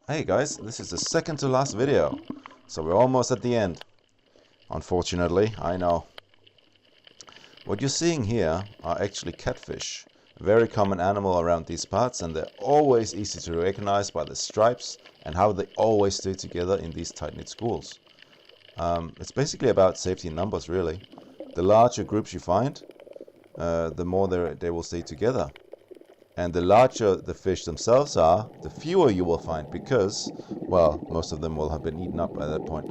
Hey guys, this is the second to last video, so we're almost at the end. Unfortunately, I know. What you're seeing here are actually catfish. A very common animal around these parts, and they're always easy to recognize by the stripes and how they always stay together in these tight-knit schools. It's basically about safety in numbers, really. The larger groups you find, the more they will stay together. And the larger the fish themselves are, the fewer you will find because, well, most of them will have been eaten up by that point.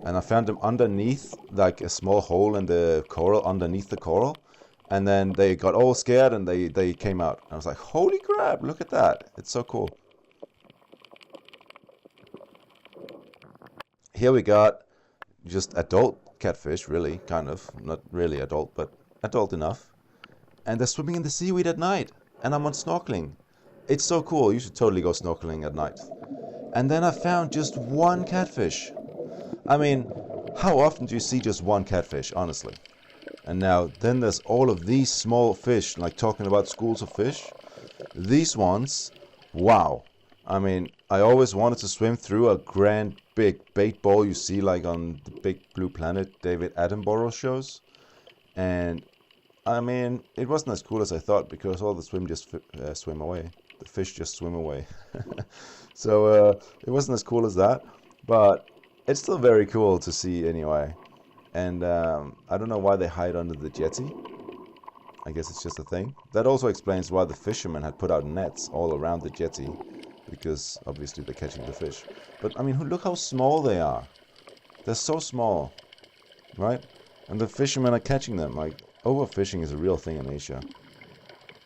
And I found them underneath, like a small hole in the coral, underneath the coral. And then they got all scared and they came out. I was like, holy crap, look at that. It's so cool. Here we got just adult catfish, really, kind of. Not really adult, but adult enough. And they're swimming in the seaweed at night. And I'm on snorkeling. It's so cool. You should totally go snorkeling at night. And then I found just one catfish. I mean, how often do you see just one catfish, honestly? And now, then there's all of these small fish, like talking about schools of fish. These ones, wow. I mean, I always wanted to swim through a grand big bait ball you see like on the Big Blue Planet David Attenborough shows. And I mean, it wasn't as cool as I thought because all the swim just swim away. The fish just swim away. So it wasn't as cool as that, but it's still very cool to see anyway. And I don't know why they hide under the jetty. I guess it's just a thing. That also explains why the fishermen had put out nets all around the jetty, because obviously they're catching the fish. But I mean, look how small they are. They're so small, right? And the fishermen are catching them. Like, overfishing is a real thing in Asia.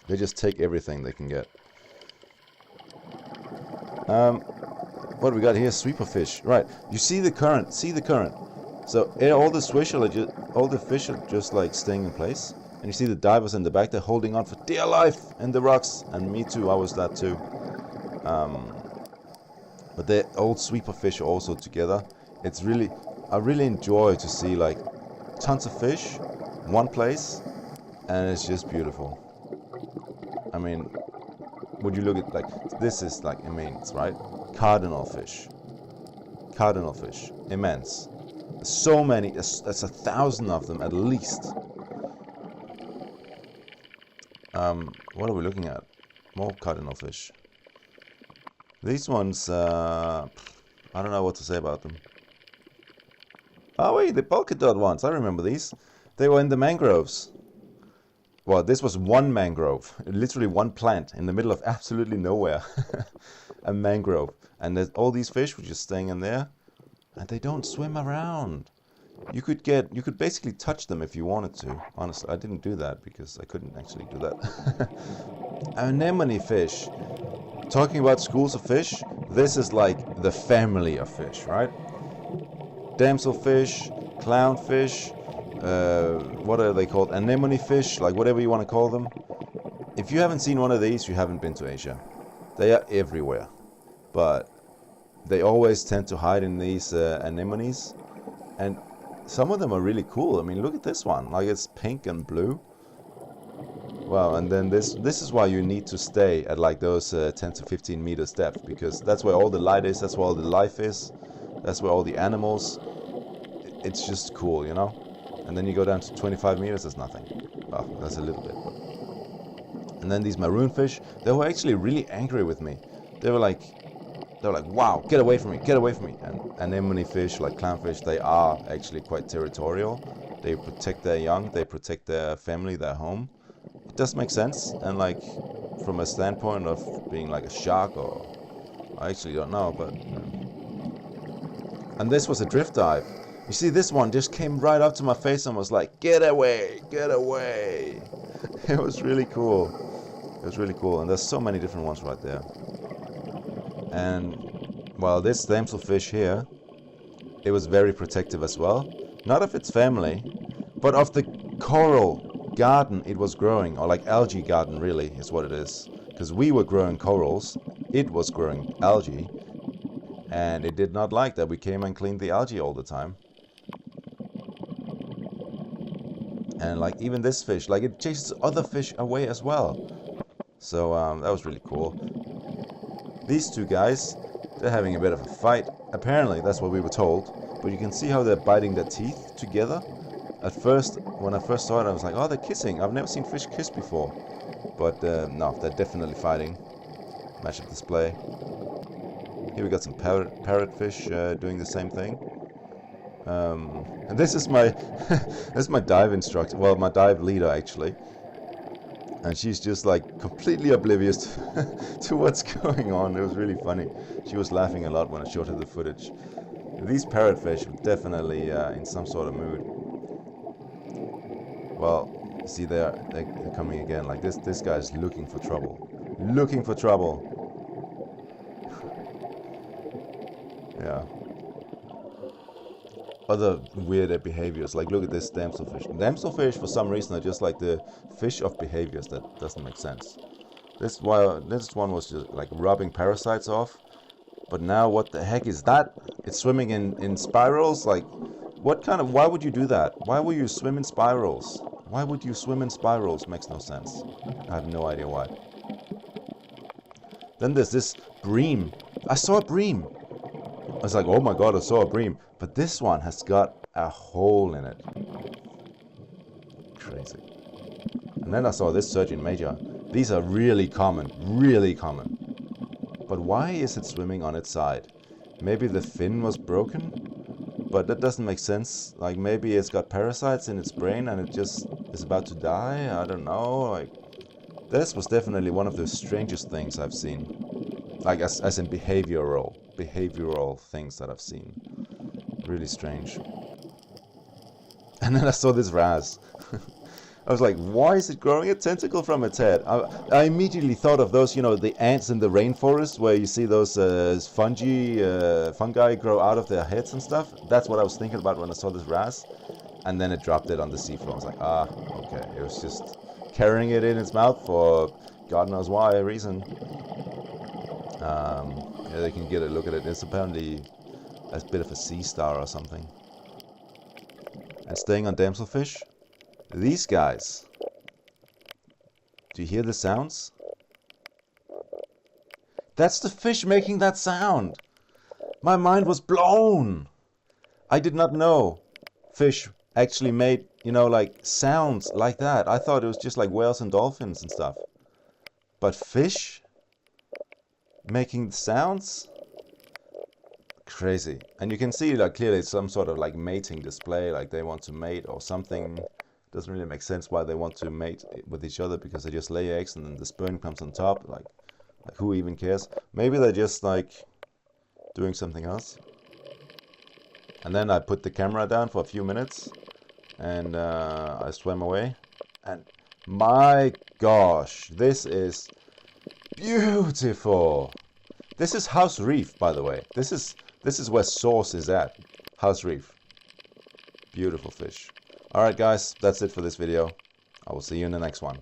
They just take everything they can get. What do we got here? Sweeper fish. Right. You see the current. See the current. So all the fish are just like staying in place. And you see the divers in the back. They're holding on for dear life in the rocks. And me too. I was that too. But the old sweeper fish are also together. It's really, I really enjoy to see like tons of fish, one place, and it's just beautiful. I mean, would you look at like this is like immense, right? Cardinalfish, immense. So many, that's 1,000 of them at least. What are we looking at? More cardinalfish. These ones, I don't know what to say about them. Oh wait, the Polka-dot ones, I remember these. They were in the mangroves. Well, this was one mangrove, literally one plant in the middle of absolutely nowhere. A mangrove. And there's all these fish were just staying in there. And they don't swim around. You could basically touch them if you wanted to. Honestly, I didn't do that because I couldn't actually do that. Anemonefish. Talking about schools of fish, this is like the family of fish, right? Damselfish, clownfish, what are they called? Anemonefish, like whatever you want to call them. If you haven't seen one of these, you haven't been to Asia. They are everywhere. But they always tend to hide in these anemones. And some of them are really cool. I mean, look at this one. Like it's pink and blue. Wow, and then this is why you need to stay at like those 10 to 15 meters depth, because that's where all the light is, that's where all the life is, that's where all the animals. It's just cool, you know? And then you go down to 25 meters, there's nothing. Well, that's a little bit. And then these maroon fish, they were actually really angry with me. They were like, wow, get away from me, get away from me. And anemone fish, like clownfish, they are actually quite territorial. They protect their young, they protect their family, their home. It does make sense, and like from a standpoint of being like a shark, or I actually don't know, but and this was a drift dive. You see, this one just came right up to my face and was like, get away, get away. It was really cool. It was really cool, and there's so many different ones right there. And well, this damselfish here, it was very protective as well. Not of its family, but of the coral garden it was growing, or like algae garden really is what it is. Because we were growing corals, it was growing algae, and it did not like that we came and cleaned the algae all the time. And like even this fish, like it chases other fish away as well. So that was really cool. These two guys, they're having a bit of a fight. Apparently, that's what we were told. But you can see how they're biting their teeth together. At first, when I first saw it, I was like, oh, they're kissing. I've never seen fish kiss before. But no, they're definitely fighting. Matchup display. Here we got some parrotfish doing the same thing. And this is my this is my dive instructor. Well, my dive leader actually. And she's just like completely oblivious to what's going on. It was really funny. She was laughing a lot when I showed her the footage. These parrotfish are definitely in some sort of mood. Well, see, they're coming again. Like this guy's looking for trouble. Looking for trouble. Yeah. Other weird behaviors, like look at this damselfish. Damselfish, for some reason, are just like the fish of behaviors that doesn't make sense. This one was just like rubbing parasites off, but now what the heck is that? It's swimming in spirals. Like, why would you do that? Why would you swim in spirals? Why would you swim in spirals? Makes no sense. I have no idea why. Then there's this bream. I saw a bream. I was like, oh my god, I saw a bream. But this one has got a hole in it. Crazy. And then I saw this Surgeon Major. These are really common. Really common. But why is it swimming on its side? Maybe the fin was broken? But that doesn't make sense. Like, maybe it's got parasites in its brain and it just is about to die? I don't know. Like, this was definitely one of the strangest things I've seen. Like, as in behavioral things that I've seen. Really strange. And then I saw this wrasse. I was like, why is it growing a tentacle from its head? I immediately thought of those, you know, the ants in the rainforest where you see those fungi grow out of their heads and stuff. That's what I was thinking about when I saw this wrasse. And then it dropped it on the seafloor. I was like, ah, okay. It was just carrying it in its mouth for God knows why reason. Yeah, they can get a look at it. It's apparently a bit of a sea star or something. And staying on damselfish, these guys. Do you hear the sounds? That's the fish making that sound. My mind was blown. I did not know fish actually made, you know, like sounds like that. I thought it was just like whales and dolphins and stuff. But fish making sounds? Crazy. And you can see like clearly it's some sort of like mating display, like they want to mate or something. Doesn't really make sense why they want to mate with each other, because they just lay eggs and then the sperm comes on top. Like who even cares? Maybe they're just like doing something else. And then I put the camera down for a few minutes and I swam away. And my gosh, this is beautiful. This is House Reef, by the way. This is where Source is at. House Reef. Beautiful fish. Alright guys, that's it for this video. I will see you in the next one.